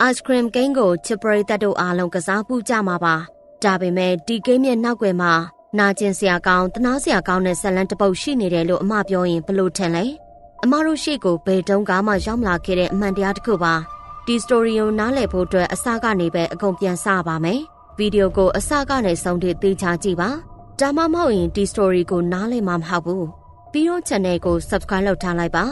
ice cream ကိန်းကိုချစ်ပရိသတ်တို့အားလုံးကစားပူးကြမှာပါဒါပေမဲ့ဒီကိန်းရဲ့နောက်ွယ်မှာနာကျင်စရာကောင်းတနာစရာကောင်းတဲ့ဇလန်တစ်ပုတ်ရှိနေတယ်လို့အမပြောရင်ဘလို့ထင်လဲအမတို့ရှေ့ကိုဘယ်တုန်းကမှရောက်မလာခဲ့တဲ့အမှန်တရားတစ်ခုပါဒီ story ကိုနားလည်ဖို့အတွက်အစကနေပဲအကုန်ပြန်စပါမယ်ဗီဒီယိုကိုအစကနေဆုံးထိသေချာကြည့်ပါဒါမှမဟုတ်ရင်ဒီ story ကိုနားလည်မှာမဟုတ်ဘူးပြီးတော့ channel ကို subscribe လုပ်ထားလိုက်ပါ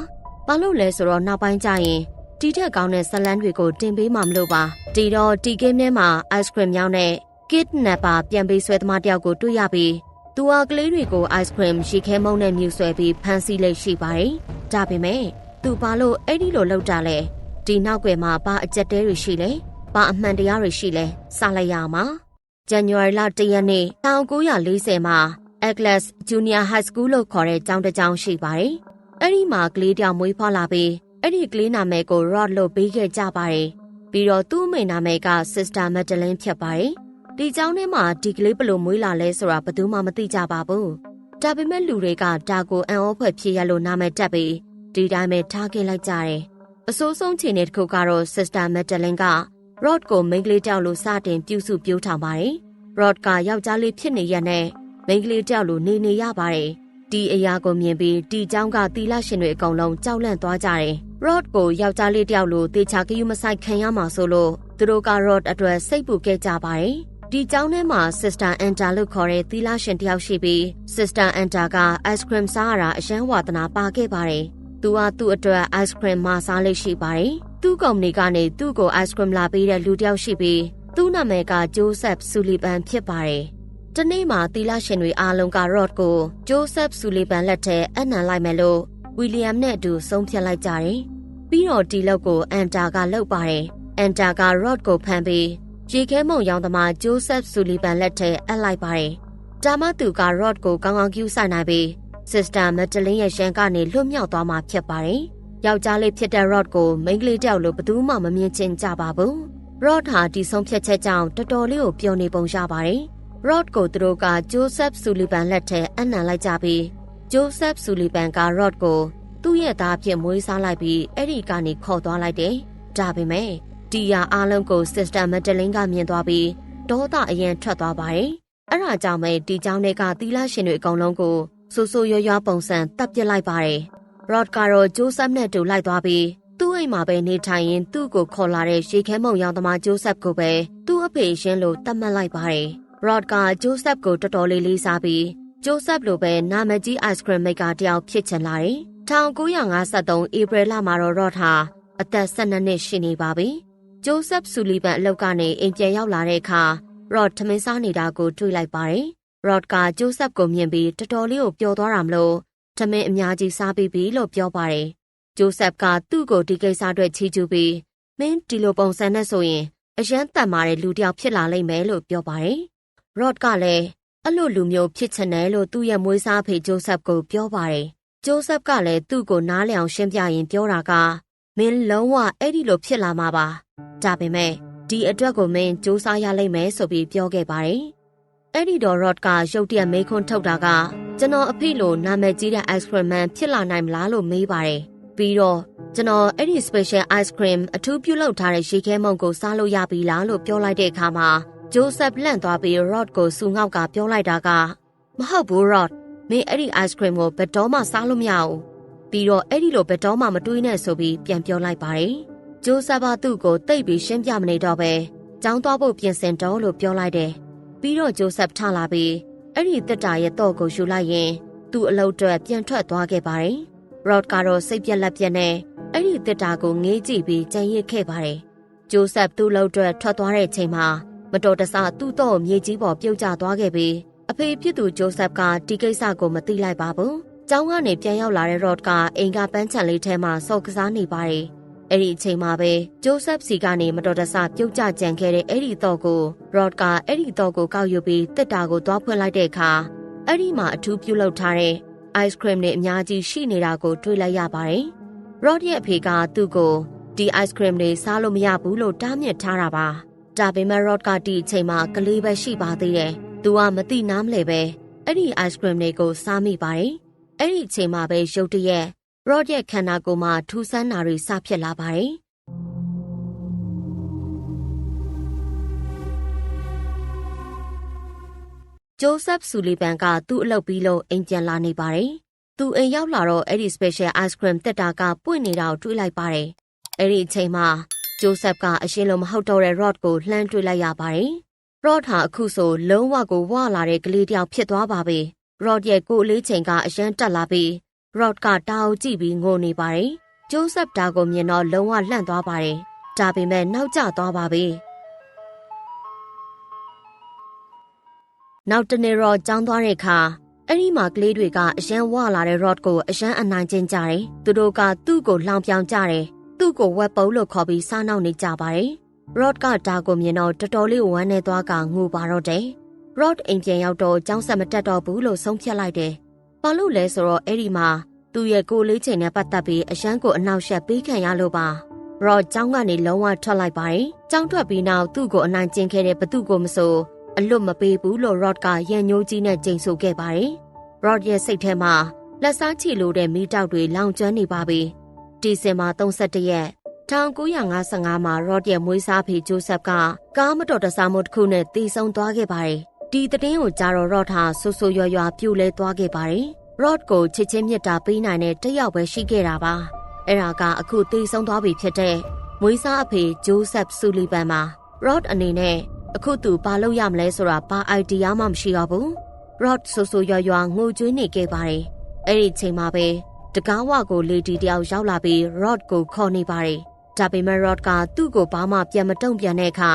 ဘာလို့လဲဆိုတော့နောက်ပိုင်းကျရင်တီထက်ကောင်းတဲ့ဇလန်တွေကိုတင်ပေးမှာမလို့ပါတီတော့တီကင်းထဲမှာ ice cream ရောင်းတဲ့ kidnapper ပြန်ပေးဆွဲသမားတယောက်ကိုတွေ့ရပြီးသူဟာကလေးတွေကို ice cream ရှိခဲမုံနဲ့မြူဆွဲပြီးဖမ်းဆီးလိုက်ရှိပါတယ်ဒါပေမဲ့သူဘာလို့အဲ့ဒီလိုလုပ်တာလဲဒီနောက်ွယ်မှာဘာအကြက်တဲတွေရှိလဲဘာအမှန်တရားတွေရှိလဲစလိုက်ရမှာဇန်နဝါရီလ1ရက်နေ့1940မှာ Atlas Junior High School လို့ခေါ်တဲ့ကျောင်းတစ်ကျောင်းရှိပါတယ်အဲ့ဒီမှာကလေးတယောက်မွေးဖွားလာပြီးအဲ့ဒီကလေးနာမည်ကို Rod လို့ပေးခဲ့ကြပါတယ်ပြီးတော့သူ့အမေနာမည်က Sister Madeline ဖြစ်ပါတယ်ဒီကျောင်းထဲမှာဒီကလေးဘလို့မွေးလာလဲဆိုတာဘယ်သူမှမသိကြပါဘူးဒါပေမဲ့လူတွေကဒါကိုအံ့ဩဖွယ်ဖြစ်ရလို့နာမည်တက်ပြီးဒီတိုင်းပဲထားခဲ့လိုက်ကြတယ်အဆိုးဆုံးခြေနေတစ်ခုကတော့ Sister Madeline က Rod ကိုမိန်းကလေးတယောက်လိုစတင်ပြုစုပြောထားပါတယ် Rod ကယောက်ျားလေးဖြစ်နေရတဲ့မိန်းကလေးတယောက်လိုနေရပါတယ်ဒီအရာကိုမြင်ပြီးဒီကျောင်းကသီလရှင်တွေအကုန်လုံးကြောက်လန့်သွားကြတယ် Rod ကိုယောက်ျားလေးတယောက်လိုတေချာကယူမဆိုင်ခံရမှာဆိုလို့သူတို့က Rod အတွက်စိတ်ပူခဲ့ကြပါတယ်ဒီကျောင်းထဲမှာ Sister Anta လို့ခေါ်တဲ့သီလရှင်တယောက်ရှိပြီး Sister Anta က ice cream စားရတာအယံဝါသနာပါခဲ့ပါတယ်သူကသူ့အတွက် ice cream မစားလိမ့်ရှိပါတယ်သူ့ကုမ္ပဏီကနေသူ့ကို ice cream လာပေးတဲ့လူတယောက်ရှိပြီးသူ့နာမည်က Joseph Sullivan ဖြစ်ပါတယ်တနေ့မှာသီလရှင်တွေအားလုံးက Rod ကို Joseph Sullivan လက်ထဲအနံလိုက်မယ်လို့ William နဲ့အတူဆုံးဖြတ်လိုက်ကြတယ်ပြီးတော့ဒီလောက်ကို Anta ကလုပ်ပါတယ် Anta က Rod ကိုဖမ်းပြီးရေခဲမုံရောင်သမား Joseph Sullivan လက်ထဲအပ်လိုက်ပါတယ်ဒါမှသူက Rod ကိုကောင်းကောင်းကျူးဆိုင်နိုင်ပြီး Sister Madeline ရဲ့ရှန်ကနေလွတ်မြောက်သွားမှာဖြစ်ပါတယ်ယောက်ျားလေးဖြစ်တဲ့ Rod ကိုမိန်းကလေးတယောက်လိုဘယ်သူမှမမြင်ချင်ကြပါဘူး Rod ဟာဒီဆုံးဖြတ်ချက်ကြောင့်တော်တော်လေးကိုပျော်နေပုံရပါတယ်Rod ကိုသူတို့က Joseph Sullivan လက်ထဲအနံလိုက်ကြပြီး Joseph Sullivan က Rod ကိုသူ့ရဲ့သားဖြစ်မွေးစားလိုက်ပြီးအဲ့ဒီကနေခေါ်သွားလိုက်တယ်ဒါပေမဲ့ဒီယာအားလုံးကို Sister Madeline ကမြင်သွားပြီးဒေါသအရင်ထွက်သွားပါတယ်အဲ့ဒါကြောင့်ပဲဒီကျောင်းတွေကသီလရှင်တွေအကုန်လုံးကိုဆိုးဆိုးရွားရွားပုံစံတပ်ပစ်လိုက်ပါတယ် Rod ကတော့ Joseph နဲ့တူလိုက်သွားပြီးသူ့အိမ်မှာပဲနေထိုင်ရင်သူ့ကိုခေါ်လာတဲ့ရေခဲမုံရောင်သမား Joseph ကိုပဲသူ့အဖေရှင်လို့သတ်မှတ်လိုက်ပါတယ် Rod က Joseph ကိုတော်တော်လေးစားပြီး Joseph လိုပဲနာမည်ကြီး ice cream maker တယောက်ဖြစ်ချင်လာတယ်1953 ဧပြီလမှာတော့ Rod ဟာအသက်12နှစ်ရှိနေပါပြီJoseph Sullivan အလုပ်ကနေအိမ်ပြန်ရောက်လာတဲ့အခါ Rod ထမင်းစားနေတာကိုတွေ့လိုက်ပါတယ်။ Rod က Joseph ကိုမြင်ပြီးတော်တော်လေးကိုပျော်သွားတာမလို့ထမင်းအများကြီးစားပြီးပြီလို့ပြောပါတယ်။ Joseph ကသူ့ကိုဒီကိစ္စအတွက်ချီးကျူးပြီးမင်းဒီလိုပုံစံနဲ့ဆိုရင်အရန်တန်မာတဲ့လူတစ်ယောက်ဖြစ်လာလိမ့်မယ်လို့ပြောပါတယ်။ Rod ကလည်းအဲ့လိုလူမျိုးဖြစ်ချင်တယ်လို့သူ့ရဲ့မွေးစားဖေ Joseph ကိုပြောပါတယ်။ Joseph ကလည်းသူ့ကိုနားလည်အောင်ရှင်းပြရင်ပြောတာကမင်းလုံးဝအဲ့ဒီလိုဖြစ်လာမှာပါဒါပေမဲ့ဒီအတွက်ကိုမင်းစူးစမ်းရလိမ့်မယ်ဆိုပြီးပြောခဲ့ပါတယ်။အဲ့ဒီတော့ Rod ကရုတ်တရက်မေးခွန်းထုတ်တာကကျွန်တော်အဖေလိုနာမည်ကြီးတဲ့ ice cream man ဖြစ်လာနိုင်မလားလို့မေးပါတယ်။ပြီးတော့ကျွန်တော်အဲ့ဒီ special ice cream အထူးပြုလုပ်ထားတဲ့ရေခဲမုံကိုစားလို့ရပြီလားလို့ပြောလိုက်တဲ့အခါမှာ Joseph လန့်သွားပြီး Rod ကိုစူငေါက်ကပြောလိုက်တာကမဟုတ်ဘူး Rod မင်းအဲ့ဒီ ice cream ကိုဘယ်တော့မှစားလို့မရဘူး။ပြီးတော့အဲ့ဒီလိုဘယ်တော့မှမတွေးနဲ့ဆိုပြီးပြန်ပြောလိုက်ပါတယ်။ Joseph ကသူ့ကိုတိတ်ပြီးရှင်းပြမနေတော့ပဲကျောင်းသွားဖို့ပြင်ဆင်တော့လို့ပြောလိုက်တယ်။ပြီးတော့ Joseph ထလာပြီးအဲ့ဒီတစ်တာရဲ့တော့ကိုယူလိုက်ရင်သူ့အလုပ်အတွက်ပြန်ထွက်သွားခဲ့ပါတယ်။ Rod ကတော့စိတ်ပြက်လက်ပြက်နဲ့အဲ့ဒီတစ်တာကိုငေးကြည့်ပြီးကြံရစ်ခဲ့ပါတယ်။ Joseph သူ့လုပ်အတွက်ထွက်သွားတဲ့အချိန်မှာမတော်တဆသူ့တော့မြေကြီးပေါ်ပြုတ်ကျသွားခဲ့ပြီးအဖေဖြစ်သူ Joseph ကဒီကိစ္စကိုမသိလိုက်ပါဘူး။ကျောင်းကနေပြန်ရောက်လာတဲ့ Rod ကအိမ်ကပန်းချံလေးထဲမှာစော်ကစားနေပါတယ်။အဲ့ဒီအချိန်မှာပဲ Joseph စီကနေမတော်တဆပြုတ်ကျကြံခဲ့တဲ့အဲ့ဒီတော့ကို Rod ကအဲ့ဒီတော့ကိုကောက်ယူပြီးတစ်တာကိုသွားဖွင့်လိုက်တဲ့အခါအဲ့ဒီမှာအထူးပြုလုပ်ထားတဲ့ ice cream တွေအများကြီးရှိနေတာကိုတွေ့လိုက်ရပါတယ်။ Rod ရဲ့အဖေကသူ့ကိုဒီ ice cream တွေစားလို့မရဘူးလို့တားမြစ်ထားတာပါ။ဒါပေမဲ့ Rod ကဒီအချိန်မှာကလေးပဲရှိပါသေးတယ်။သူကမသိနားမလဲပဲအဲ့ဒီ ice cream တွေကိုစားမိပါတယ်။အဲ့ဒီအချိန်မှာပဲရုတ်တရက် Rod ရဲ့ခန္ဓာကိုယ်မှာထူးဆန်းတာတွေစဖြစ်လာပါတယ်။ ဂျိုးဆက်ဆူလီဗန်ကသူ့အလုပ်ပြီးလို့အိမ်ပြန်လာနေပါတယ်။သူအိမ်ရောက်လာတော့အဲ့ဒီ special ice cream တက်တာကပွင့်နေတာကိုတွေ့လိုက်ပါတယ်။အဲ့ဒီအချိန်မှာဂျိုးဆက်ကအရင်လိုမဟုတ်တော့တဲ့ Rod ကိုလှမ်းတွေ့လိုက်ရပါတယ်။ Rod ဟာအခုဆိုလုံးဝကိုဝလာတဲ့ကလေးတယောက်ဖြစ်သွားပါပြီ။ Rod ရဲ့ကိုယ်လေးချိန်ကအရန်တက်လာပြီး Rod ကတာကိုကြည့်ပြီးငိုနေပါတယ်။ဂျိုးဆက်ဒါကိုမြင်တော့လုံးဝလန့်သွားပါတယ်။ဒါပေမဲ့နောက်ကျသွားပါပြီ။နောက်တနေ့တော့ကျောင်းသွားတဲ့အခါအဲ့ဒီမှာကလေးတွေကအရန်ဝလာတဲ့ Rod ကိုအရန်အနိုင်ကျင့်ကြတယ်။သူတို့ကသူ့ကိုလှောင်ပြောင်ကြတယ်။သူ့ကိုဝက်ပုတ်လို့ခေါ်ပြီးစားနှောက်နေကြပါတယ်။ Rod ကဒါကိုမြင်တော့တော်တော်လေးဝမ်းနေသွားကငိုပါတော့တယ်။ Rod အိမ်ပြန်ရောက်တော့ကျောင်းဆက်မတက်တော့ဘူးလို့ဆုံးဖြတ်လိုက်တယ်။ဘာလို့လဲဆိုတော့အဲ့ဒီမှာသူ့ရဲ့ကိုလေးချိန်နဲ့ပတ်သက်ပြီးအရန်ကိုအနောက်ရှက်ပေးခံရလို့ပါ။ Rod ကျောင်းကနေလုံးဝထွက်လိုက်ပါတယ်။ကျောင်းထွက်ပြီးနောက်သူ့ကိုအနိုင်ကျင့်ခဲ့တဲ့ဘသူကိုမဆိုအလွတ်မပေးဘူးလို့ Rod ကရန်ညိုးကြီးနဲ့ကြိမ်ဆိုခဲ့ပါတယ်။ Rod ရဲ့စိတ်ထဲမှာလက်စားချီလို့တဲ့မီးတောက်တွေလောင်ကျွမ်းနေပါပြီ။ဒီဇင်ဘာ31ရက်1955မှာ Rod ရဲ့မွေးစားဖေဂျိုးဆပ်ကကားမတော်တဆမှုတစ်ခုနဲ့တည်ဆုံသွားခဲ့ပါတယ်။ဒီသတင်းကိုကြားတော့ Rod ဟာဆိုးဆိုးရွားရွားပြိုလဲသွားခဲ့ပါတယ်။ Rod ကိုချစ်ချင်းမြတ်တာပေးနိုင်တဲ့တယောက်ပဲရှိခဲ့တာပါ။အဲ့ဒါကအခုတည်ဆုံသွားပြီဖြစ်တဲ့မွေးစားအဖေဂျိုးဆပ်ဆူလီဗန်မှာ Rod အနေနဲ့အခုသူဘာလုပ်ရမလဲဆိုတာဘာ idea မှမရှိတော့ဘူး။ Rod ဆိုးဆိုးရွားရွားငိုကြွေးနေခဲ့ပါတယ်။အဲ့ဒီချိန်မှာပဲတကားဝကိုလေဒီတယောက်ရောက်လာပြီး Rod ကိုခေါ်နေပါတယ်။ဒါပေမဲ့ Rod ကသူ့ကိုဘာမှပြန်မတုံ့ပြန်တဲ့အခါ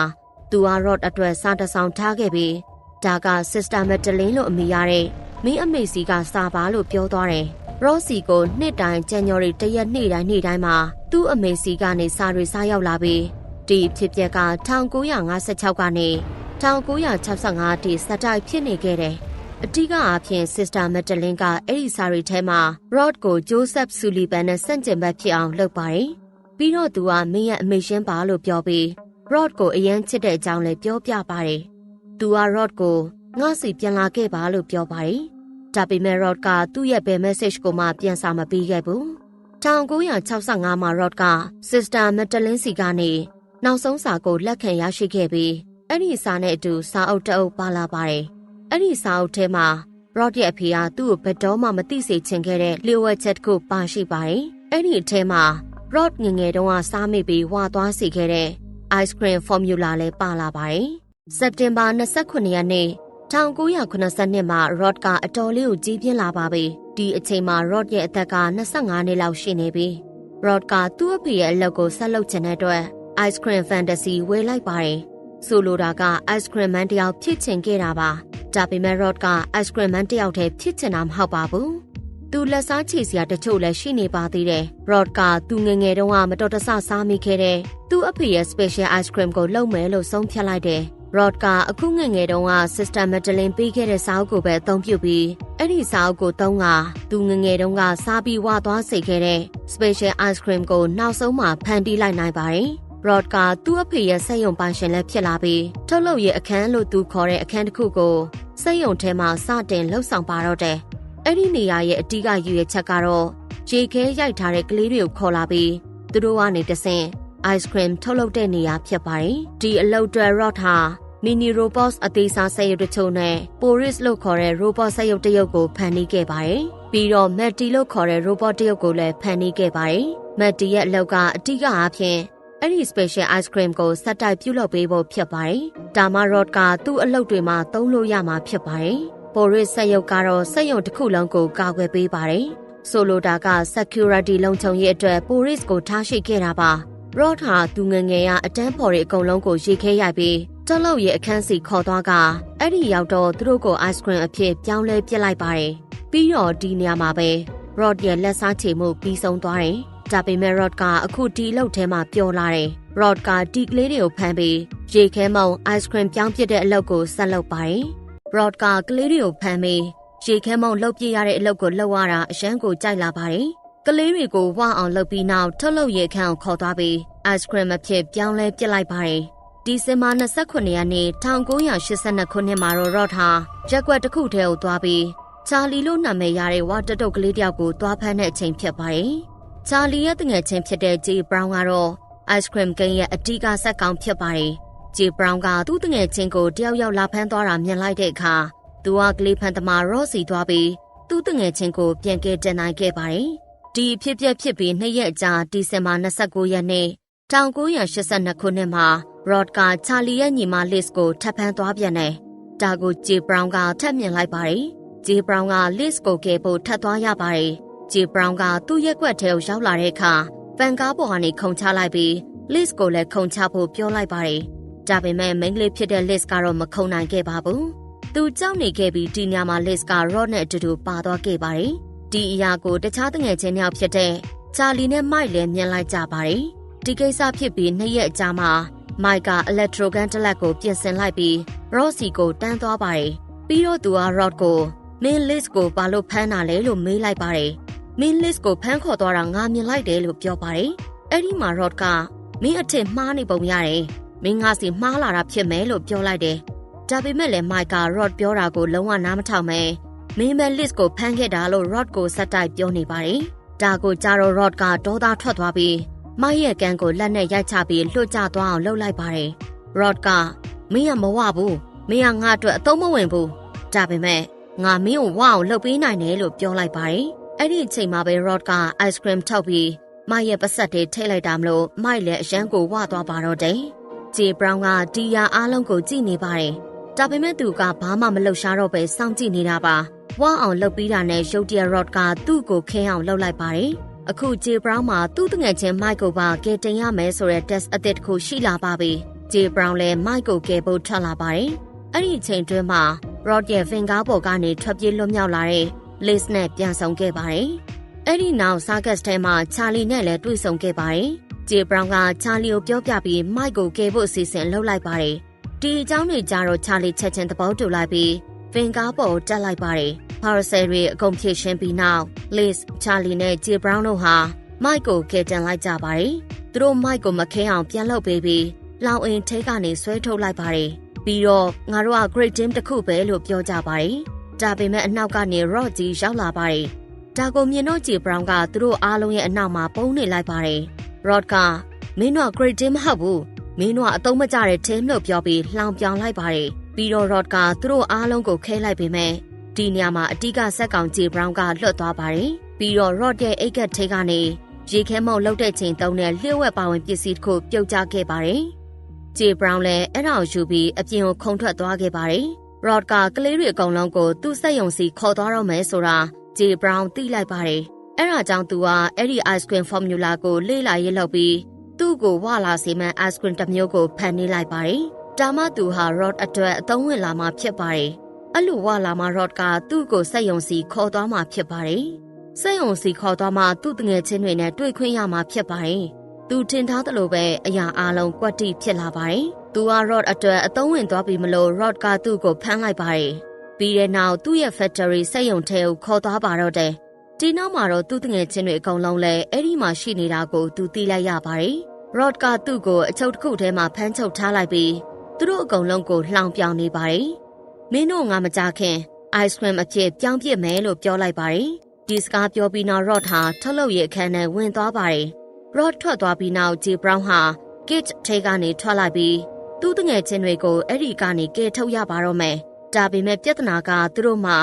သူက Rod အတွက်စားတဆောင်ထားခဲ့ပြီးဒါက Sister Madeline လို့အမည်ရတဲ့မင်းအမေစီကစာပါလို့ပြောသွားတယ်။ Rod စီကိုနှစ်တိုင်းဇန်နဝါရီ1ရက်နေ့တိုင်းမှာသူ့အမေစီကနေစာတွေစားရောက်လာပြီးဒီဖြစ်ပျက်က1956ကနေ1965အထိစတိုက်ဖြစ်နေခဲ့တယ်။အတိကအားဖြင့် Sister Madeline ကအဲ့ဒီစာရီထဲမှာ Rod ကို Joseph Sullivan နဲ့ဆန့်ကျင်ဘက်ဖြစ်အောင်လုပ်ပါတယ်။ပြီးတော့သူကမင်းရဲ့အမေရှင်းပါလို့ပြောပြီး Rod ကိုအရန်ချစ်တဲ့အကြောင်းလည်းပြောပြပါတယ်။သူက Rod ကိုငါ့စီပြန်လာခဲ့ပါလို့ပြောပါတယ်။ဒါပေမဲ့ Rod ကသူ့ရဲ့ဘယ် message ကိုမှပြန်စာမပေးခဲ့ဘူး။1965မှာ Rod က Sister Madeline စီကနေနောက်ဆုံးစာကိုလက်ခံရရှိခဲ့ပြီးအဲ့ဒီစာနဲ့အတူစာအုပ်တစ်အုပ်ပါလာပါတယ်။အဲ့ဒီစာအုပ်ထဲမှာ Rod ရဲ့အဖေကသူ့ကိုဘယ်တော့မှမသိစေချင်ခဲ့တဲ့လျှို့ဝှက်ချက်ကိုပါရှိပါတယ်။အဲ့ဒီအထဲမှာ Rod ငယ်ငယ်တုန်းကစားမိပြီးဝါသွားစေခဲ့တဲ့ ice cream formula လည်းပါလာပါတယ်။စက်တင်ဘာ29ရက်နေ့1982မှာ Rod ကအတော်လေးကိုကြီးပြင်းလာပါပြီ။ဒီအချိန်မှာ Rod ရဲ့အသက်က25နှစ်လောက်ရှိနေပြီ။ Rod ကသူ့အဖေရဲ့အလုပ်ကိုဆက်လုပ်ချင်တဲ့အတွက် ice cream fantasy ဝယ်လိုက်ပါတယ်။ဆိုလိုတာက ice cream man တယောက်ဖြစ်ချင်ခဲ့တာပါ။ဒါပေမဲ့ Rod က ice cream man တယောက်တည်းဖြစ်ချင်တာမဟုတ်ပါဘူး။သူလက်စားချေစရာတချို့လည်းရှိနေပါသေးတယ်။ Rod ကသူငယ်ငယ်တုန်းကမတော်တဆစားမိခဲ့တဲ့သူ့အဖေရဲ့ special ice cream ကိုလုပ်မယ်လို့ဆုံးဖြတ်လိုက်တယ်။ Rod ကအခုငယ်ငယ်တုန်းက Sister Madeline ပေးခဲ့တဲ့စာအုပ်ကိုပဲအသုံးပြုပြီးအဲ့ဒီစာအုပ်ကိုသုံးကသူငယ်ငယ်တုန်းကစားပြီးဝါသွားစေခဲ့တဲ့ special ice cream ကိုနောက်ဆုံးမှဖန်တီးလိုက်နိုင်ပါတယ်။ Rod ကသူ့အဖေရဲ့စက်ရုံပိုင်ရှင်လည်းဖြစ်လာပြီးထုတ်လုပ်ရေးအခန်းလို့သူခေါ်တဲ့အခန်းတစ်ခုကိုစက်ရုံထဲမှာစတင်လှုပ်ဆောင်ပါတော့တယ်။အဲ့ဒီနေရာရဲ့အဓိကရည်ရွယ်ချက်ကတော့ရေခဲရိုက်ထားတဲ့ကလေးတွေကိုခေါ်လာပြီးသူတို့ကနေတဆင့် ice cream ထုတ်လုပ်တဲ့နေရာဖြစ်ပါတယ်။ဒီအလုပ်တွေ Rod ဟာ mini robots အသေးစားစက်ရုပ်တချို့နဲ့ Boris လို့ခေါ်တဲ့ robot စက်ရုပ်တစ်ရုပ်ကိုဖန်တီးခဲ့ပါတယ်။ပြီးတော့ Matty လို့ခေါ်တဲ့ robot တစ်ရုပ်ကိုလည်းဖန်တီးခဲ့ပါတယ်။ Matty ရဲ့အလုပ်ကအဓိကအားဖြင့်အဲ့ဒီ special ice cream ကိုစက်တိုက်ပြုလုပ်ပေးဖို့ဖြစ်ပါတယ်။ဒါမှ Rod ကသူ့အလုပ်တွေမှာသုံးလို့ရမှာဖြစ်ပါတယ်။ Boris စက်ရုပ်ကတော့စက်ရုံတစ်ခုလုံးကိုကာကွယ်ပေးပါတယ်။ဆိုလိုတာက security လုံခြုံရေးအတွက် Boris ကိုထားရှိခဲ့တာပါ။ Rod ဟာသူငယ်ငယ်ကအတန်းဖော်တွေအကုန်လုံးကိုရေခဲရိုက်ပြီးထုတ်လုပ်ရေးအခန်းစီခေါ်သွားကအဲ့ဒီရောက်တော့သူတို့ကို ice cream အဖြစ်ပြောင်းလဲပစ်လိုက်ပါတယ်။ပြီးတော့ဒီနေရာမှာပဲ Rod ရဲ့လက်စားချေမှုပြီးဆုံးသွားတယ်။ဒါပေမဲ့ Rod ကအခုဒီအလုပ်ထဲမှာပျော်လာတယ်။ Rod ကဒီကလေးတွေကိုဖမ်းပြီးရေခဲမုံ ice cream ပြောင်းပစ်တဲ့အလုပ်ကိုဆက်လုပ်ပါတယ်။ Rod ကကလေးတွေကိုဖမ်းပြီးရေခဲမုံလုပ်ပြရတဲ့အလုပ်ကိုလုပ်ရတာအရန်ကိုကြိုက်လာပါတယ်။ကလေးတွေကိုဝအောင်လုပ်ပြီးနောက်ထုတ်လုပ်ရေးအခန်းကိုခေါ်သွားပြီး ice cream အဖြစ်ပြောင်းလဲပစ်လိုက်ပါတယ်။ဒီဇင်ဘာ29ရက်နေ့1982ခုနှစ်မှာတော့ Rod ဟာရက်ကွက်တစ်ခုထဲကိုသွားပြီးချာလီလို့နာမည်ရတဲ့ဝါတတုတ်ကလေးတယောက်ကိုသွားဖမ်းတဲ့အချိန်ဖြစ်ပါတယ်။ချာလီရဲ့တငယ်ချင်းဖြစ်တဲ့ Jay Brown ကတော့ ice cream ကိန်းရဲ့အဓိကဇာတ်ကောင်ဖြစ်ပါတယ်။ Jay Brown ကသူ့တငယ်ချင်းကိုတယောက်ယောက်လာဖမ်းသွားတာမြင်လိုက်တဲ့အခါ သူကကလေးဖန်သမားရော့စီသွားပြီးသူ့တငယ်ချင်းကိုပြန်ကဲတင်နိုင်ခဲ့ပါတယ်။ဒီဖြစ်ပြီး2ရက်ကြာဒီဇင်ဘာ29ရက်နေ့1982ခုနှစ်မှာရော့ကချာလီရဲ့ညီမလစ်ကိုထပ်ဖမ်းသွားပြန်တယ်။ဒါကိုဂျေဘရောင်းကထပ်မြင်လိုက်ပါတယ်။ဂျေဘရောင်းကလစ်ကိုကဲဖို့ထပ်သွားရပါတယ်။ဂျေဘရောင်းကသူ့ရက်ွက်ထဲကိုရောက်လာတဲ့အခါဖန်ကားပေါ်ကနေခုန်ချလိုက်ပြီးလစ်ကိုလည်းခုန်ချဖို့ပြောလိုက်ပါတယ်။ဒါပေမဲ့မိန်းကလေးဖြစ်တဲ့လစ်ကတော့မခုန်နိုင်ခဲ့ပါဘူး။သူကြောက်နေခဲ့ပြီးဒီညမှာလစ်ကရော့နဲ့အတူတူပါသွားခဲ့ပါတယ်။ဒီအရာကိုတခြားတငယ်ချင်းများဖြစ်တဲ့ချာလီနဲ့မိုက်လည်းမြင်လိုက်ကြပါတယ်။ဒီကိစ္စဖြစ်ပြီး2ရက်အကြာမှာမိုက်ကအလက်ထရိုကန်တလက်ကိုပြင်ဆင်လိုက်ပြီးရော့စီကိုတန်းသွားပါတယ်။ပြီးတော့သူကရော့ကိုမင်းလစ်ကိုဘာလို့ဖမ်းတာလဲလို့မေးလိုက်ပါတယ်။မင်းလစ်ကိုဖမ်းခေါ်သွားတာငါမြင်လိုက်တယ်လို့ပြောပါတယ်။အဲ့ဒီမှာရော့ကမင်းအထင်မှားနေပုံရတယ်။မင်းငါစီမှားလာတာဖြစ်မယ်လို့ပြောလိုက်တယ်။ဒါပေမဲ့လည်းမိုက်ကရော့ပြောတာကိုလုံးဝနားမထောင်ပဲမင်းပဲလစ်ကိုဖမ်းခဲ့တာလို့ရော့ကိုဆက်တိုက်ပြောနေပါတယ်။ဒါကိုကြားတော့ရော့ကဒေါသထွက်သွားပြီးမိုက်ရဲ့ကန်းကိုလက်နဲ့ရိုက်ချပြီးလွှတ်ကျသွားအောင်လုပ်လိုက်ပါတယ်။ရော့ကမင်းကမဝဘူး။မင်းကငါ့အတွက်အသုံးမဝင်ဘူး။ဒါပေမဲ့ငါမင်းကိုဝအောင်လှုပ်ပေးနိုင်တယ်လို့ပြောလိုက်ပါတယ်။အဲ့ဒီအချိန်မှာပဲရော့ကအိုက်စခရင်ထောက်ပြီးမိုက်ရဲ့ပါဆက်တွေထိလိုက်တာမလို့မိုက်လည်းအရန်ကိုဝသွားပါတော့တယ်။ဂျေဘရောင်းကဒီယာအားလုံးကိုကြည့်နေပါတယ်။ဒါပေမဲ့သူကဘာမှမလှုပ်ရှားတော့ပဲစောင့်ကြည့်နေတာပါ။ဝအောင်လှုပ်ပြီးတာနဲ့ရုတ်တရက်ရော့ကသူ့ကိုခင်းအောင်လှုပ်လိုက်ပါတယ်။အခုဂျေဘရောင်းမှာသူ့တငယ်ချင်းမိုက်ကိုပါကယ်တင်ရမယ်ဆိုတဲ့ test အသစ်တစ်ခုရှိလာပါပြီ။ဂျေဘရောင်းလည်းမိုက်ကိုကယ်ဖို့ထွက်လာပါတယ်။အဲ့ဒီအချိန်တွင်းမှာရော့ရဲ့ဖင်ကားပေါ်ကနေထွက်ပြေးလွတ်မြောက်လာတဲ့ Liz နဲ့ပြန်ဆောင်ခဲ့ပါတယ်။အဲ့ဒီနောက်ဆာကတ်ထဲမှာချာလီနဲ့လည်းတွေ့ဆုံခဲ့ပါတယ်။ဂျေဘရောင်းကချာလီကိုပြောပြပြီးမိုက်ကိုကယ်ဖို့အစီအစဉ်လုပ်လိုက်ပါတယ်။ဒီအကြောင်းတွေကြတော့ချာလီချက်ချင်းသဘောတူလိုက်ပြီးဖင်ကားပေါ်တက်လိုက်ပါတယ်။ပါရဆယ်တွေအကုန်ဖြည့်ရှင်းပြီးနောက် Liz, ချာလီနဲ့ဂျေဘရောင်းတို့ဟာမိုက်ကိုကယ်တင်လိုက်ကြပါတယ်။သူတို့မိုက်ကိုမခဲအောင်ပြန်လုပ်ပေးပြီးလောင်အင်ထဲကနေဆွဲထုတ်လိုက်ပါတယ်။ပြီးတော့ငါတို့က Great Team တစ်ခုပဲလို့ပြောကြပါတယ်။ဒါပေမဲ့အနောက်ကနေ Rock ကြီးရောက်လာပါတယ်။ဒါကိုမြင်တော့ဂျေဘရောင်းကသူတို့အားလုံးရဲ့အနောက်မှာပုံနေလိုက်ပါတယ်။ Rock ကမင်းတို့ Great Team မဟုတ်ဘူး။မင်းတို့ကအသုံးမကျတဲ့ team လို့ပြောပြီးလှောင်ပြောင်လိုက်ပါတယ်။ပြီးတော့ Rock ကသူတို့အားလုံးကိုခဲလိုက်ပေမဲ့ဒီညမှာအတီးကဆက်ကောင်ဂျေဘရောင်းကလွတ်သွားပါတယ်။ပြီးတော့ Rock ရဲ့အိတ်ကက်ထဲကနေရေခဲမုံလှုပ်တဲ့ချိန်တုံးနဲ့လျှို့ဝှက်ပါဝင်ပစ္စည်းတစ်ခုပြုတ်ကျခဲ့ပါတယ်။ဂျေဘရောင်းလည်းအဲ့ဒါကိုယူပြီးအပြင်ကိုခုန်ထွက်သွားခဲ့ပါတယ်။ Rock ကကလေးတွေအကုန်လုံးကိုသူ့စက်ရုံစီခေါ်သွားတော့မယ်ဆိုတာဂျေဘရောင်းသိလိုက်ပါတယ်။အဲ့ဒါကြောင့်သူကအဲ့ဒီ ice cream formula ကိုလေ့လာရေးလုပ်ပြီးသူ့ကိုဝလာစေမဲ့ ice cream တစ်မျိုးကိုဖန်နေလိုက်ပါတယ်။ဒါမှသူဟာ Rock အတွက်အသုံးဝင်လာမှာဖြစ်ပါတယ်။အဲ့လိုဝလာမှာ Rock ကသူ့ကိုစက်ရုံစီခေါ်သွားမှာဖြစ်ပါတယ်။စက်ရုံစီခေါ်သွားမှသူ့တငယ်ချင်းတွေနဲ့တွေ့ခွင့်ရမှာဖြစ်ပါတယ်။သူထင်ထားသလိုပဲအရာအလုံးကွက်တိဖြစ်လာပါတယ်။သူက Rock အတွက်အသုံးဝင်သွားပြီမလို့ Rock ကသူ့ကိုဖမ်းလိုက်ပါတယ်။ပြီးတဲ့နောက်သူ့ရဲ့ factory စက်ရုံထဲကိုခေါ်သွားပါတော့တယ်။ဒီနောက်မှာတော့သူ့တငယ်ချင်းတွေအကုန်လုံးလည်းအဲ့ဒီမှာရှိနေတာကိုသူသိလိုက်ရပါတယ်။ Rock ကသူ့ကိုအချုပ်တစ်ခုထဲမှာဖမ်းချုပ်ထားလိုက်ပြီးသူတို့အကုန်လုံးကိုလှောင်ပြောင်နေပါတယ်။မင်းတို့ငါမကြခင် ice cream အဖြစ်ပြောင်းပြစ်မယ်လို့ပြောလိုက်ပါတယ်။ဒီစကားပြောပြီးနောက် Rock ဟာထုတ်လုပ်ရေးအခန်းထဲဝင်သွားပါတယ်။ Rock ထွက်သွားပြီးနောက်ဂျေဘရောင်းဟာ Kit ထဲကနေထွက်လိုက်ပြီးသူ့တငယ်ချင်းတွေကိုအဲ့ဒီကနေကယ်ထုတ်ရပါတော့မယ်။ဒါပေမဲ့ပြဿနာကသူတို့မှာ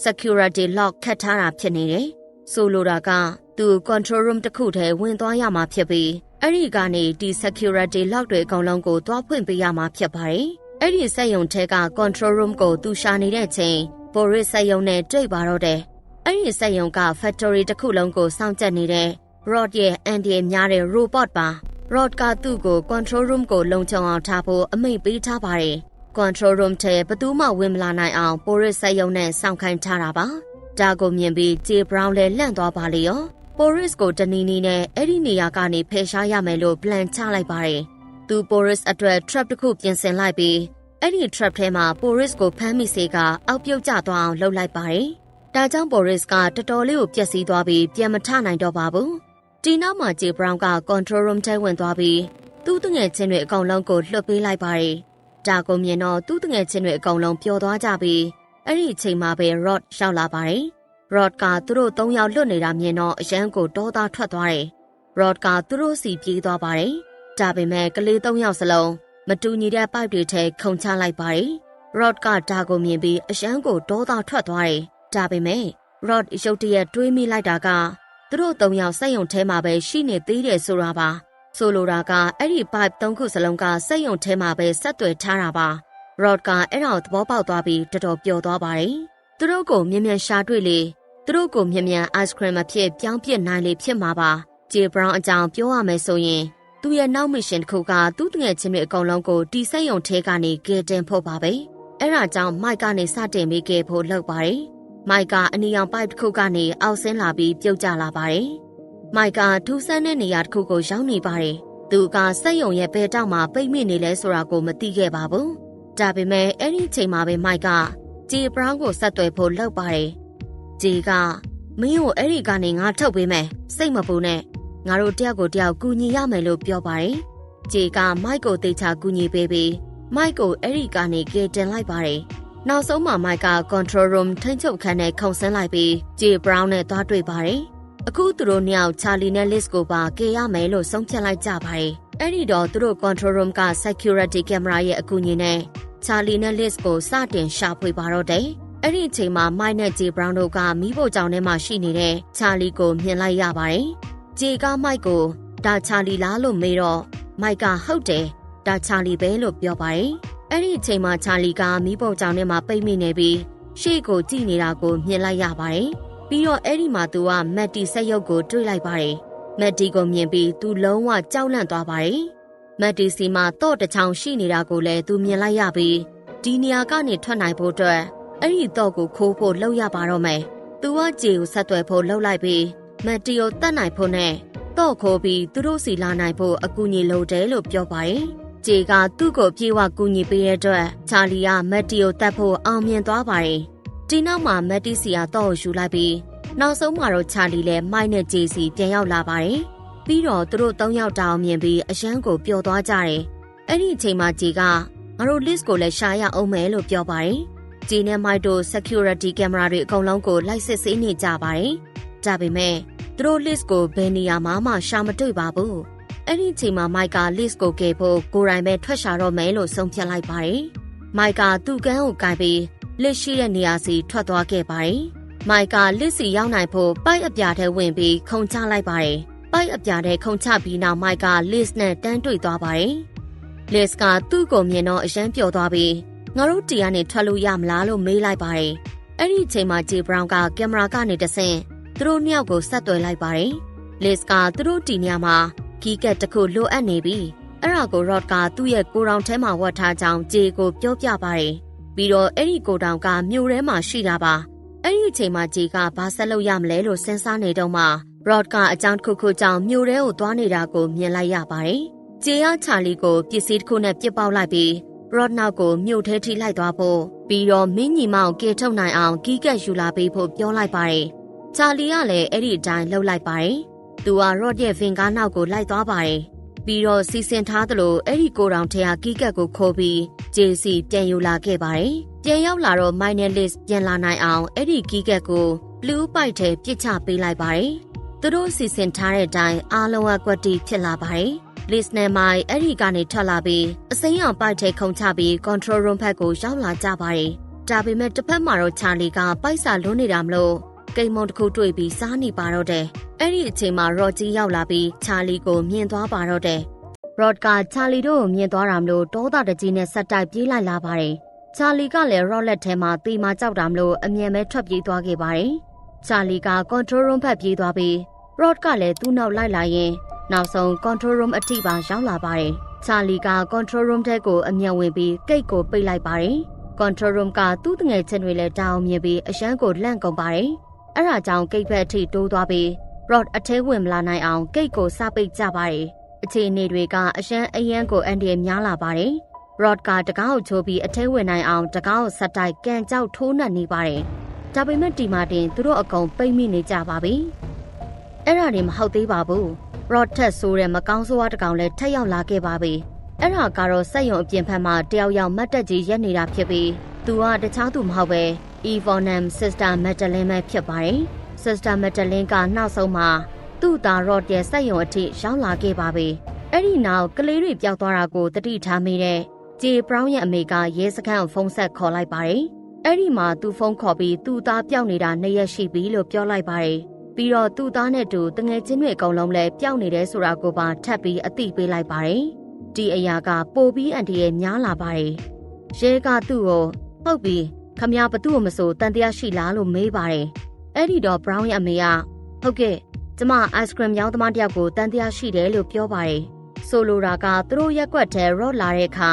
security lock ခတ်ထားတာဖြစ်နေတယ်။ဆိုလိုတာကသူ control room တစ်ခုထဲဝင်သွားရမှာဖြစ်ပြီးအဲ့ဒီကနေဒီ security lock တွေအကုန်လုံးကိုတွားဖွင့်ပေးရမှာဖြစ်ပါတယ်။အဲ့ဒီစက်ရုံထဲက control room ကိုသူရှာနေတဲ့ချိန် Boris စက်ရုံနဲ့တွေ့ပါတော့တယ်။အဲ့ဒီစက်ရုံက factory တစ်ခုလုံးကိုစောင့်ကြပ်နေတဲ့ Rod ရဲ့အန်ဒီရဲ့များတဲ့ robot ပါ။ Rod ကသူ့ကို control room ကိုလုံခြုံအောင်ထားဖို့အမိန့်ပေးထားပါတယ်။ control room ထဲဘသူမှဝင်မလာနိုင်အောင် Boris စက်ရုံနဲ့စောင့်ခိုင်းထားတာပါ။ဒါကိုမြင်ပြီး J Brown လည်းလန့်သွားပါလေရော။ Boris ကိုတနီနီနဲ့အဲ့ဒီနေရာကနေဖယ်ရှားရမယ်လို့ plan ချလိုက်ပါတယ်။သူ Boris အတွက် trap တစ်ခုပြင်ဆင်လိုက်ပြီးအဲ့ဒီ trap ထဲမှာ Boris ကိုဖမ်းမိစေကအောက်ပြုတ်ကျသွားအောင်လုပ်လိုက်ပါတယ်။ဒါကြောင့် Boris ကတော်တော်လေးကိုပျက်စီးသွားပြီးပြန်မထနိုင်တော့ပါဘူး။ဒီနောက်မှာ J Brown က control room ထဲဝင်သွားပြီးသူ့တငယ်ချင်းတွေအကုန်လုံးကိုလွှတ်ပေးလိုက်ပါတယ်။ဒါကိုမြင်တော့သူ့တငယ်ချင်းတွေအကုန်လုံးပျော်သွားကြပြီးအဲ့ဒီအချိန်မှာပဲ Rod ရောက်လာပါတယ်။ Rod ကသူတို့၃ယောက်လွတ်နေတာမြင်တော့အရန်ကိုဒေါသထွက်သွားတယ်။ Rod ကသူတို့စီပြေးသွားပါတယ်။ဒါပေမဲ့ကလေး၃ယောက်စလုံးမတူညီတဲ့ပိုက်တွေထဲခုန်ချလိုက်ပါတယ်။ Rod ကဒါကိုမြင်ပြီးအရှမ်းကိုဒေါသထွက်သွားတယ်။ဒါပေမဲ့ Rod ရုတ်တရက်တွေးမိလိုက်တာကသူတို့၃ယောက်စက်ရုံထဲမှာပဲရှိနေသေးတယ်ဆိုတာပါ။ဆိုလိုတာကအဲ့ဒီ pipe ၃ခုစလုံးကစက်ရုံထဲမှာပဲဆက်သွယ်ထားတာပါ။ Rod ကအဲ့ဒါကိုသဘောပေါက်သွားပြီးတော်တော်ပျော်သွားပါတယ်။သူတို့ကိုမြ мян ရှာတွေ့လေသူတို့ကိုမြ мян ice cream အဖြစ်ပြောင်းပြစ်နိုင်လေဖြစ်မှာပါ။ J Brown အကြောင်းပြောရမယ်ဆိုရင်သူရဲ့နောက်မရှင်တစ်ခုကသူ့တငယ်ချင်းတွေအကုန်လုံးကိုတီစက်ရုံထဲကနေကယ်တင်ဖို့ပါပဲ။အဲ့ဒါကြောင့် Mike ကနေစတင်ပြီးကယ်ဖို့လုပ်ပါတယ်။ Mike ကအနီရောင် pipe တစ်ခုကနေအောက်ဆင်းလာပြီးပြုတ်ကျလာပါတယ်။ Mike ကထူးဆန်းတဲ့နေရာတစ်ခုကိုရောက်နေပါတယ်။သူကစက်ရုံရဲ့ဘယ်တောက်မှာပိတ်မိနေလဲဆိုတာကိုမသိခဲ့ပါဘူး။ဒါပေမဲ့အဲ့ဒီအချိန်မှာပဲ Mike က J Brown ကိုဆက်သွယ်ဖို့လုပ်ပါတယ်။ J ကမင်းကိုအဲ့ဒီကနေငါထုတ်ပေးမယ်စိတ်မပူနဲ့ငါတို့တယောက်ကိုတယောက်ကူညီရမယ်လို့ပြောပါတယ်။ J က Mike ကိုသေချာကူညီပေးပြီး Mike ကိုအဲ့ဒီကနေကယ်တင်လိုက်ပါတယ်။နောက်ဆုံးမှာ Mike က control room ထိန်းချုပ်ခန်းနဲ့ခုန်ဆင်းလိုက်ပြီး J Brown နဲ့သွားတွေ့ပါတယ်။အခုသူတို့နှစ်ယောက် Charlie နဲ့ Liz ကိုပါကယ်ရမယ်လို့ဆုံးဖြတ်လိုက်ကြပါတယ်။အဲ့ဒီတော့သူတို့ control room က security camera ရဲ့အကူအညီနဲ့ Charlie နဲ့ Liz ကိုစတင်ရှာဖွေပါတော့တယ်။အဲ့ဒီအချိန်မှာ Mike နဲ့ J Brown တို့ကမီးဖိုချောင်ထဲမှာရှိနေတဲ့ Charlie ကိုမြင်လိုက်ရပါတယ်။ J က Mike ကိုဒါ Charlie လားလို့မေးတော့ Mike ကဟုတ်တယ်ဒါ Charlie ပဲလို့ပြောပါတယ်။အဲ့ဒီအချိန်မှာ Charlie ကမီးဖိုချောင်ထဲမှာပိတ်မိနေပြီးရှေ့ကိုကြည့်နေတာကိုမြင်လိုက်ရပါတယ်။ပြီးတော့အဲ့ဒီမှာသူက Matty စက်ရုပ်ကိုတွေ့လိုက်ပါတယ်။ Matty ကိုမြင်ပြီးသူလုံးဝကြောက်လန့်သွားပါတယ်။ Matty စီမှာတော့တချောင်းရှိနေတာကိုလည်းသူမြင်လိုက်ရပြီးဒီနေရာကနေထွက်နိုင်ဖို့အတွက်အဲ့ဒီတော့ကိုခိုးဖို့လှုပ်ရပါတော့မယ်။သူက J ကိုဆက်သွယ်ဖို့လှုပ်လိုက်ပြီးMatty ကိုတတ်နိုင်ဖို့နဲ့တော့ခိုးပြီးသူတို့စီလာနိုင်ဖို့အကူအညီလိုတယ်လို့ပြောပါတယ်။ J ကသူ့ကိုပြေဝကူညီပေးရတဲ့အတွက်ချာလီကမက်တီကိုတတ်ဖို့အောင်မြင်သွားပါတယ်။ဒီနောက်မှာမက်တီစီကတော့ယူလိုက်ပြီးနောက်ဆုံးမှာတော့ချာလီလည်းမိုက်နဲ့ J စီပြန်ရောက်လာပါတယ်။ပြီးတော့သူတို့၃ယောက်တောင်မြင်ပြီးအရန်ကိုပျော်သွားကြတယ်။အဲ့ဒီအချိန်မှာ J ကငါတို့ Liz ကိုလည်းရှာရအောင်မယ်လို့ပြောပါတယ်။ J နဲ့ Mike တို့ security camera တွေအကုန်လုံးကိုလိုက်စစ်ဆေးနေကြပါတယ်။ဒါပေမဲ့သူတို့ Liz ကိုဘယ်နေရာမှရှာမတွေ့ပါဘူး။အဲ့ဒီအချိန်မှာ Mike က Liz ကိုကယ်ဖို့ကိုယ်တိုင်ပဲထွက်ရှာတော့မယ်လို့ဆုံးဖြတ်လိုက်ပါတယ်။ Mike ကသူ့ကန်းကိုကိုင်ပြီး Liz ရှိတဲ့နေရာစီထွက်သွားခဲ့ပါတယ်။ Mike က Liz စီရောက်နိုင်ဖို့ပိုက်အပြာထဲဝင်ပြီးခုန်ချလိုက်ပါတယ်။ပိုက်အပြာထဲခုန်ချပြီးနောက် Mike က Liz နဲ့တန်းတွေ့သွားပါတယ်။ Liz ကသူ့ကိုမြင်တော့အရန်ပျော်သွားပြီးငါတို့တီကနေထွက်လို့ရမလားလို့မေးလိုက်ပါတယ်။အဲ့ဒီအချိန်မှာ J Brown ကကင်မရာကနေတဆင့်သူတို့နှစ်ယောက်ကိုဆက်သွယ်လိုက်ပါတယ်။ Liz ကသူတို့တီနေရာမှာကီးကက်တစ်ခုလိုအပ်နေပြီ။အဲ့ဒါကို Rod ကသူ့ရဲ့ကိုတောင်ထဲမှာဝတ်ထားကြောင်း J ကိုပြောပြပါတယ်။ပြီးတော့အဲ့ဒီကိုတောင်ကမြို့ထဲမှာရှိတာပါ။အဲ့ဒီအချိန်မှာ J ကဘာဆက်လုပ်ရမလဲလို့စဉ်းစားနေတော့မှ Rod ကအကြောင်းတစ်ခုကြောင့်မြို့ထဲကိုသွားနေတာကိုမြင်လိုက်ရပါတယ်။ J ကချာလီကိုပစ္စည်းတစ်ခုနဲ့ပစ်ပေါက်လိုက်ပြီး Rod နောက်ကိုမြို့ထဲထိလိုက်သွားဖို့ပြီးတော့မင်းညီမကိုကယ်ထုတ်နိုင်အောင်ကီးကက်ယူလာပေးဖို့ပြောလိုက်ပါတယ်။ချာလီကလည်းအဲ့ဒီအတိုင်းလှုပ်လိုက်ပါတယ်။သူက Rod ရဲ့ဗင်ကားနောက်ကိုလိုက်သွားပါတယ်။ပြီးတော့စီစဉ်ထားသလိုအဲ့ဒီကိုတောင်ထဲကကီးကက်ကိုခိုးပြီး JC ပြန်ယူလာခဲ့ပါတယ်။ပြန်ရောက်လာတော့ Mike နဲ့ Liz ပြန်လာနိုင်အောင်အဲ့ဒီကီးကက်ကို Blue Pipe ထဲပစ်ချပေးလိုက်ပါတယ်။သူတို့စီစဉ်ထားတဲ့အတိုင်းအားလုံးအကွက်တီဖြစ်လာပါတယ်။ Liz နဲ့ Mike အဲ့ဒီကနေထွက်လာပြီးအစိမ်းရောင်ပိုက်ထဲခုန်ချပြီး control room ဘက်ကိုရောက်လာကြပါတယ်။ဒါပေမဲ့တစ်ဖက်မှာတော့ Charlie ကပိုက်စာလွန်းနေတာမလို့ကိမ်မုံတစ်ခုတွေ့ပြီးစားနေပါတော့တယ်။အဲ့ဒီအချိန်မှာ Rod ကြီးရောက်လာပြီး Charlie ကိုမြင်သွားပါတော့တယ်။ Rod က Charlie တို့ကိုမြင်သွားတာမလို့ဒေါသတကြီးနဲ့ဆက်တိုက်ပြေးလိုက်လာပါတယ်။ Charlie ကလည်း Rod လက်ထဲမှာတေမာကြောက်တာမလို့အမြန်ပဲထွက်ပြေးသွားခဲ့ပါတယ်။ Charlie က control room ဘက်ပြေးသွားပြီး Rod ကလည်းသူ့နောက်လိုက်လာရင်နောက်ဆုံး control room အထိပါရောက်လာပါတယ်။ Charlie က control room ထဲကိုအမြန်ဝင်ပြီးဂိတ်ကိုပိတ်လိုက်ပါတယ်။ control room ကသူ့တငယ်ချင်းတွေလည်းတာအောင်မြင်ပြီးအရန်ကိုလန့်ကုန်ပါတယ်။အဲ့ဒါကြောင့်ဂိတ်ဘက်အထိတိုးသွားပြီး Rod အထဲဝင်မလာနိုင်အောင်ဂိတ်ကိုစပိတ်ကြပါတယ်။အခြေအနေတွေကအရန်ကိုအန်ဒီများလာပါတယ်။ Rod ကတကားကိုချိုးပြီးအထဲဝင်နိုင်အောင်တကားကိုဆက်တိုက်ကန်ကြောက်ထိုးနှက်နေပါတယ်။ဒါပေမဲ့ဒီမှာတင်သူတို့အကုန်ပိတ်မိနေကြပါပြီ။အဲ့ဒါတွေမဟုတ်သေးပါဘူး။ Rod ထက်ဆိုးတဲ့မကောင်းဆိုးဝါးတစ်ကောင်လည်းထက်ရောက်လာခဲ့ပါပြီ။အဲ့ဒါကတော့စက်ရုံအပြင်ဘက်မှာတယောက်ယောက်မတ်တက်ကြီးရက်နေတာဖြစ်ပြီးသူကတခြားသူမဟုတ်ပဲ Evonam Sister Madeline ပဲဖြစ်ပါတယ်။ Sister Madeline ကနောက်ဆုံးမှာသူ့သား Rod ရဲ့စက်ရုံအထိရောက်လာခဲ့ပါပြီ။အဲ့ဒီနောက်ကလေးတွေပျောက်သွားတာကိုတတိထားမိတဲ့ ဂျေဘရောင်းရဲ့အမေကရဲစခန်းကိုဖုန်းဆက်ခေါ်လိုက်ပါတယ်။အဲ့ဒီမှာသူဖုန်းခေါ်ပြီးသူ့သားပျောက်နေတာ2ရက်ရှိပြီလို့ပြောလိုက်ပါတယ်။ပြီးတော့သူ့သားနဲ့တူတငယ်ချင်းတွေအကုန်လုံးလည်းပျောက်နေတယ်ဆိုတာကိုပါထပ်ပြီးအသိပေးလိုက်ပါတယ်။ဒီအရာကပိုပြီးအန်တီရဲ့များလာပါတယ်။ရဲကသူ့ကိုဟုတ်ပြီခမရဘသူ့ကိုမဆိုတန်တရားရှိလားလို့မေးပါတယ်။အဲ့ဒီတော့ဘရောင်းရဲ့အမေကဟုတ်ကဲ့ကျမ ice cream ရောင်းသမားတယောက်ကိုတန်တရားရှိတယ်လို့ပြောပါတယ်။ဆိုလိုတာကသူတို့ရက်ကွက်ထဲရော့လာတဲ့အခါ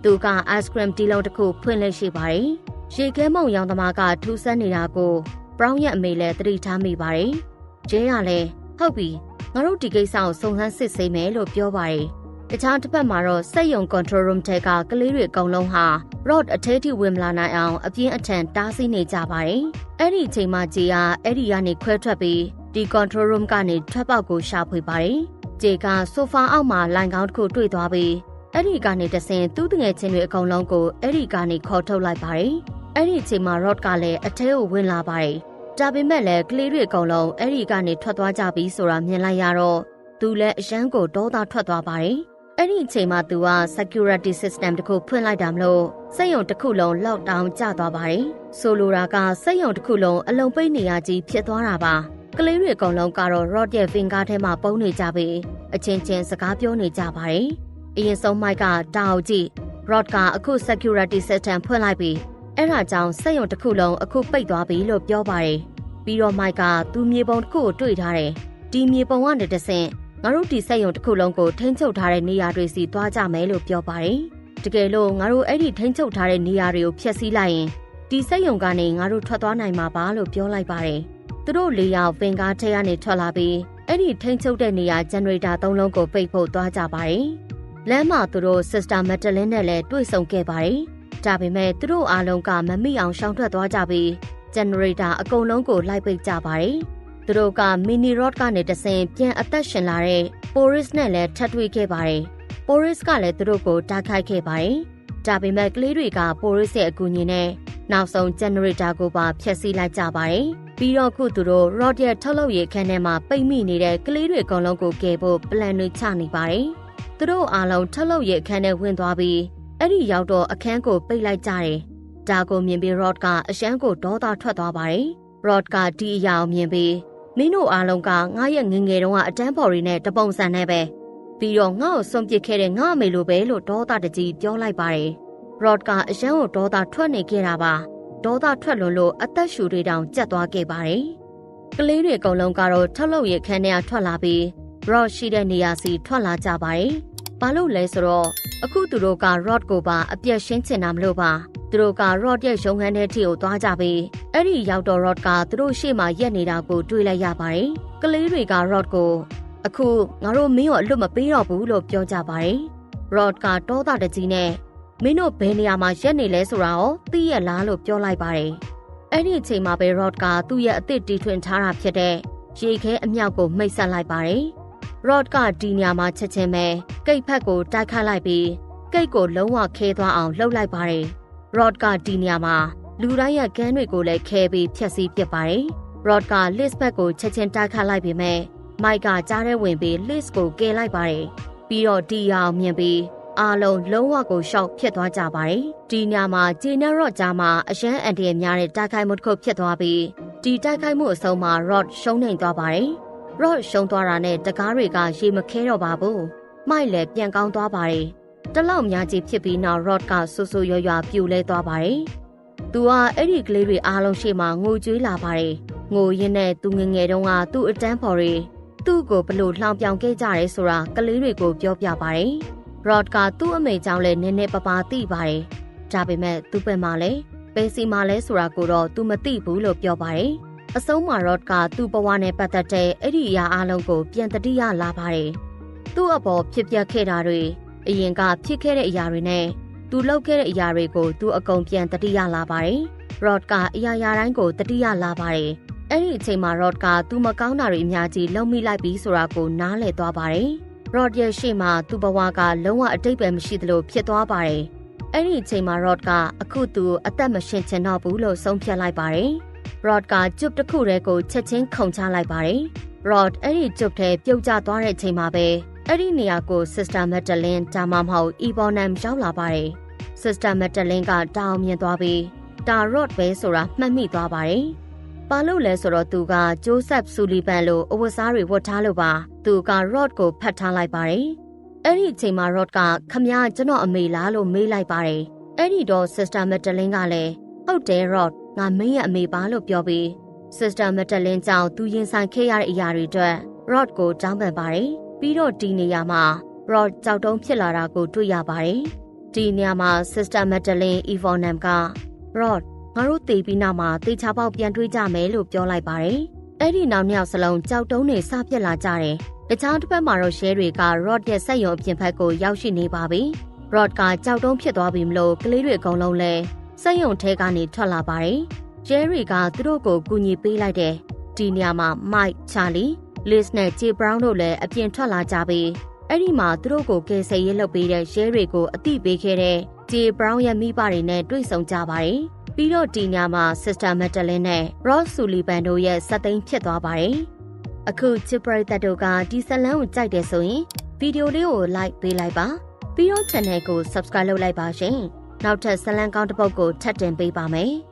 သူက ice cream တီလုံးတစ်ခုဖွင့်လှစ်ရှိပါတယ်။ရေခဲမုံရောင်သမားကထူးဆန်းနေတာကိုဘရောင်းရဲ့အမေလည်းသတိထားမိပါတယ်။ဂျဲကလည်းဟုတ်ပြီငါတို့ဒီကိစ္စကိုစုံစမ်းစစ်ဆေးမယ်လို့ပြောပါတယ်။တခြားတစ်ဖက်မှာတော့စက်ရုံ control room ထဲကကလေးတွေအကုန်လုံးဟာ rod အထဲထိဝင်မလာနိုင်အောင်အပြင်းအထန်တားဆီးနေကြပါတယ်။အဲ့ဒီအချိန်မှာဂျေကအဲ့ဒီကနေခွဲထွက်ပြီးဒီ control room ကနေထွက်ပေါက်ကိုရှာဖွေပါတယ်။ဂျေကဆိုဖာအောက်မှာလိုင်ကောင်းတစ်ခုတွေ့သွားပြီးအဲ့ဒီကနေတဆင်သူ့တငယ်ချင်းတွေအကုန်လုံးကိုအဲ့ဒီကနေခေါ်ထုတ်လိုက်ပါတယ်။အဲ့ဒီအချိန်မှာ rod ကလည်းအထဲကိုဝင်လာပါတယ်။ဒါပေမဲ့လည်းကလေးတွေအကုန်လုံးအဲ့ဒီကနေထွက်သွားကြပြီဆိုတာမြင်လိုက်ရတော့သူလည်းအရန်ကိုဒေါသထွက်သွားပါတယ်။အဲ့ဒီအချိန်မှာသူက security system တခုဖွင့်လိုက်တာမလို့စက်ရုံတစ်ခုလုံး lockdown ကျသွားပါတယ်။ဆိုလိုတာကစက်ရုံတစ်ခုလုံးအလုံးပိတ်နေရကြီးဖြစ်သွားတာပါ။ကလေးတွေအကုန်လုံးကတော့ rod ရဲ့ finger ထဲမှာပုံနေကြပြီးအချင်းချင်းစကားပြောနေကြပါတယ်။အရင်ဆုံးမိုက်ကတာအောင်ကြည့် rod ကအခု security system ဖွင့်လိုက်ပြီးအဲ့ဒါကြောင့်စက်ရုံတစ်ခုလုံးအခုပိတ်သွားပြီလို့ပြောပါတယ်။ပြီးတော့မိုက်ကသူမြေပုံတစ်ခုကိုတွေ့ထားတယ်။ဒီမြေပုံကနေတဆင့်ငါတို့ဒီစက်ရုံတစ်ခုလုံးကိုထိန်းချုပ်ထားတဲ့နေရာတွေစီသွားကြမယ်လို့ပြောပါတယ်။တကယ်လို့ငါတို့အဲ့ဒီထိန်းချုပ်ထားတဲ့နေရာတွေကိုဖျက်ဆီးလိုက်ရင်ဒီစက်ရုံကနေငါတို့ထွက်သွားနိုင်မှာပါလို့ပြောလိုက်ပါတယ်။သူတို့၄ယောက်ပင်ကားထဲကနေထွက်လာပြီးအဲ့ဒီထိန်းချုပ်တဲ့နေရာဂျန်နရေတာ၃လုံးကိုပိတ်ဖို့သွားကြပါတယ်။လမ်းမှာသူတို့ Sister Madeline နဲ့လည်းတွေ့ဆုံခဲ့ပါတယ်။ဒါပေမဲ့သူတို့အားလုံးကမမိအောင်ရှောင်ထွက်သွားကြပြီးဂျန်နရေတာအကုန်လုံးကိုလိုက်ပိတ်ကြပါတယ်။သူတို့ကမီနီရော့ကနေတဆင်ပြန်အသက်ရှင်လာတဲ့ပိုရစ်နဲ့လည်းထပ်တွေ့ခဲ့ပါတယ်။ပိုရစ်ကလည်းသူတို့ကိုတိုက်ခိုက်ခဲ့ပါတယ်။ဒါပေမဲ့ကလေးတွေကပိုရစ်ရဲ့အကူအညီနဲ့နောက်ဆုံးဂျန်နရေတာကိုပါဖျက်ဆီးလိုက်ကြပါတယ်။ပြီးတော့ခုသူတို့ရော့ရဲ့ထုတ်လုပ်ရေးခန်းထဲမှာပိတ်မိနေတဲ့ကလေးတွေအကုန်လုံးကိုကယ်ဖို့ပလန်တွေချနေပါတယ်။သူတို့အားလုံးထုတ်လုပ်ရေးအခန်းထဲဝင်သွားပြီးအဲ့ဒီရောက်တော့အခန်းကိုပိတ်လိုက်ကြတယ်။ဒါကိုမြင်ပြီးရော့ကအရှမ်းကိုဒေါသထွက်သွားပါတယ်။ရော့ကဒီအရာကိုမြင်ပြီးမင်းတို့အားလုံးကငါရဲ့ငငယ်တုန်းကအတန်းဖော်ရီနဲ့တပုံစံနဲ့ပဲပြီးတော့ငါ့ကိုစွန့်ပစ်ခဲ့တဲ့ငါအမေလိုပဲလို့ဒေါသတကြီးပြောလိုက်ပါတယ်။ရော့ကအရန်ကိုဒေါသထွက်နေခဲ့တာပါ။ဒေါသထွက်လွန်လို့အသက်ရှူတွေတောင်ကျက်သွားခဲ့ပါတယ်။ကလေးတွေအကုန်လုံးကတော့ထုတ်လုပ်ရေးခန်းထဲကထွက်လာပြီးရော့ရှိတဲ့နေရာစီထွက်လာကြပါတယ်။ဘာလို့လဲဆိုတော့အခုသူတို့ကရော့ကိုပါအပြက်ရှင်းချင်တာမလို့ပါ။သူတို့ကရော့ရဲ့ရုံခန်းထဲထိကိုသွားကြပြီးအဲ့ဒီရောက်တော့ရော့ကသူတို့ရှေ့မှာရက်နေတာကိုတွေ့လိုက်ရပါတယ်။ကလေးတွေကရော့ကိုအခုငါတို့မင်းကိုအလွတ်မပေးတော့ဘူးလို့ပြောကြပါတယ်။ရော့ကတောသားတကြီးနဲ့မင်းတို့ဘယ်နေရာမှာရက်နေလဲဆိုတာရောသိရလားလို့ပြောလိုက်ပါတယ်။အဲ့ဒီအချိန်မှာပဲရော့ကသူ့ရဲ့အသစ်တီထွင်ထားတာဖြစ်တဲ့ရေခဲအမြောက်ကိုမိတ်ဆက်လိုက်ပါတယ်။ရော့ကဒီနေရာမှာချက်ချင်းပဲကိတ်ဖက်ကိုတိုက်ခတ်လိုက်ပြီးကိတ်ကိုလုံးဝခဲသွားအောင်လှုပ်လိုက်ပါတယ်။ Rod ကဒီနေရာမှာလူတိုင်းရဲ့ကန်းတွေကိုလည်းခဲပြီးဖျက်ဆီးပစ်ပါတယ်။ Rod က Liz ဘက်ကိုချက်ချင်းတိုက်ခတ်လိုက်ပေမဲ့ Mike ကကြားထဲဝင်ပြီး Liz ကိုကယ်လိုက်ပါတယ်။ပြီးတော့ဒီရအောင်မြင်ပြီးအားလုံးလုံးဝကိုရှောက်ဖြစ်သွားကြပါတယ်။ဒီညမှာဂျေနဲ့ Rod ကြားမှာအရန်အန်တီရဲ့များတဲ့တိုက်ခိုက်မှုတစ်ခုဖြစ်သွားပြီးဒီတိုက်ခိုက်မှုအဆုံးမှာ Rod ရှုံးနိမ့်သွားပါတယ်။ Rod ရှုံးသွားတာနဲ့တကားတွေကရေမခဲတော့ပါဘူး။ Mike လည်းပြန်ကောင်းသွားပါတယ်။တလောက်များကြီးဖြစ်ပြီးနောက် Rod ကဆူဆူရွရွပြိုလဲသွားပါတယ်။သူကအဲ့ဒီကလေးတွေအားလုံးရှေ့မှာငိုကြွေးလာပါတယ်။ငိုရင်းနဲ့သူငငယ်တုန်းကသူ့အတန်းဖော်တွေသူ့ကိုဘလို့လှောင်ပြောင်ခဲ့ကြရဲဆိုတာကလေးတွေကိုပြောပြပါတယ်။ Rod ကသူ့အမေကြောင့်လည်းနည်းနည်းပါးပါးသိပါတယ်။ဒါပေမဲ့သူ့ဘက်မှာလည်းဘယ်စီမှာလဲဆိုတာကိုတော့သူမသိဘူးလို့ပြောပါတယ်။အဆုံးမှာ Rod ကသူ့ဘဝနဲ့ပတ်သက်တဲ့အဲ့ဒီအရာအလုံးကိုပြန်တတိယလာပါတယ်။သူ့အပေါ်ဖြစ်ပျက်ခဲ့တာတွေအရင်ကဖြစ်ခဲ့တဲ့အရာတွေနဲ့သူလုပ်ခဲ့တဲ့အရာတွေကိုသူအကုန်ပြန်တတိယလာပါတယ်။ Rod ကအရာရာတိုင်းကိုတတိယလာပါတယ်။အဲ့ဒီအချိန်မှာ Rod ကသူမကောင်းတာတွေအများကြီးလုံမိလိုက်ပြီးဆိုတာကိုနားလည်သွားပါတယ်။ Rod ရဲ့ရှေ့မှာသူ့ဘဝကလုံးဝအတိတ်ပဲမရှိသလိုဖြစ်သွားပါတယ်။အဲ့ဒီအချိန်မှာ Rod ကအခုသူအသက်မရှင်ချင်တော့ဘူးလို့ဆုံးဖြတ်လိုက်ပါတယ်။ Rod ကကျုပ်တစ်ခုတည်းကိုချက်ချင်းခုန်ချလိုက်ပါတယ်။ Rod အဲ့ဒီကျုပ်ထဲပြုတ်ကျသွားတဲ့အချိန်မှာပဲအဲ့ဒီနေရာကို Sister Madeline ဒါမှမဟုတ် Ebonham ရောက်လာပါတယ် Sister Madeline ကတာအောင်မြင်သွားပြီးဒါ Rod ပဲဆိုတာမှတ်မိသွားပါတယ်။ဘာလို့လဲဆိုတော့သူက Joseph Sullivan လိုအဝတ်စားတွေဝတ်ထားလို့ပါသူက Rod ကိုဖတ်ထားလိုက်ပါတယ်။အဲ့ဒီအချိန်မှာ Rod ကခမည်းကျွန်တော်အမေလားလို့မေးလိုက်ပါတယ်။အဲ့ဒီတော့ Sister Madeline ကလည်းဟုတ်တယ် Rod ငါမင်းရဲ့အမေပါလို့ပြောပြီး Sister Madeline ကြောင့်သူရင်ဆိုင်ခဲ့ရတဲ့အရာတွေအတွက် Rod ကိုတောင်းပန်ပါတယ်။ပြီးတော့ဒီနေရာမှာ Rod ကြောက်တုံးဖြစ်လာတာကိုတွေ့ရပါတယ်။ဒီနေရာမှာ Sister Madeline Evonham က Rod ငါတို့တည်ပြီးနောက်မှာတေချာပေါက်ပြန်တွေးကြမယ်လို့ပြောလိုက်ပါတယ်။အဲ့ဒီနောက်နှစ်ယောက်စလုံးကြောက်တုံးတွေစပြက်လာကြတယ်။တခြားတစ်ဖက်မှာတော့ရဲတွေက Rod ရဲ့စက်ရုံအပြင်ဘက်ကိုရောက်ရှိနေပါပြီ။ Rod ကကြောက်တုံးဖြစ်သွားပြီမလို့ကလေးတွေအကုန်လုံးလဲစက်ရုံထဲကနေထွက်လာပါတယ်။ရဲတွေကသူတို့ကိုကူညီပေးလိုက်တယ်။ဒီနေရာမှာ Mike, Charlie, Liz နဲ့ Jay Brown တို့လည်းအပြင်ထွက်လာကြပြီးအဲ့ဒီမှာသူတို့ကိုကယ်ဆယ်ရေးလုပ်ပေးတဲ့ရဲတွေကိုအသိပေးခဲ့တဲ့ Jay Brown ရဲ့မိဘတွေနဲ့တွေ့ဆုံကြပါတယ်။ပြီးတော့ဒီညမှာ Sister Madeline နဲ့ Rod Sullivan တို့ရဲ့စက်သိမ်းဖြစ်သွားပါတယ်။အခုချစ်ပရိသတ်တို့ကဒီဇာတ်လမ်းကိုကြိုက်တယ်ဆိုရင်ဗီဒီယိုလေးကို like ပေးလိုက်ပါ။ပြီးတော့ channel ကို subscribe လုပ်လိုက်ပါရှင်။နောက်ထပ်ဇာတ်လမ်းကောင်းတစ်ပုဒ်ကိုထပ်တင်ပေးပါမယ်။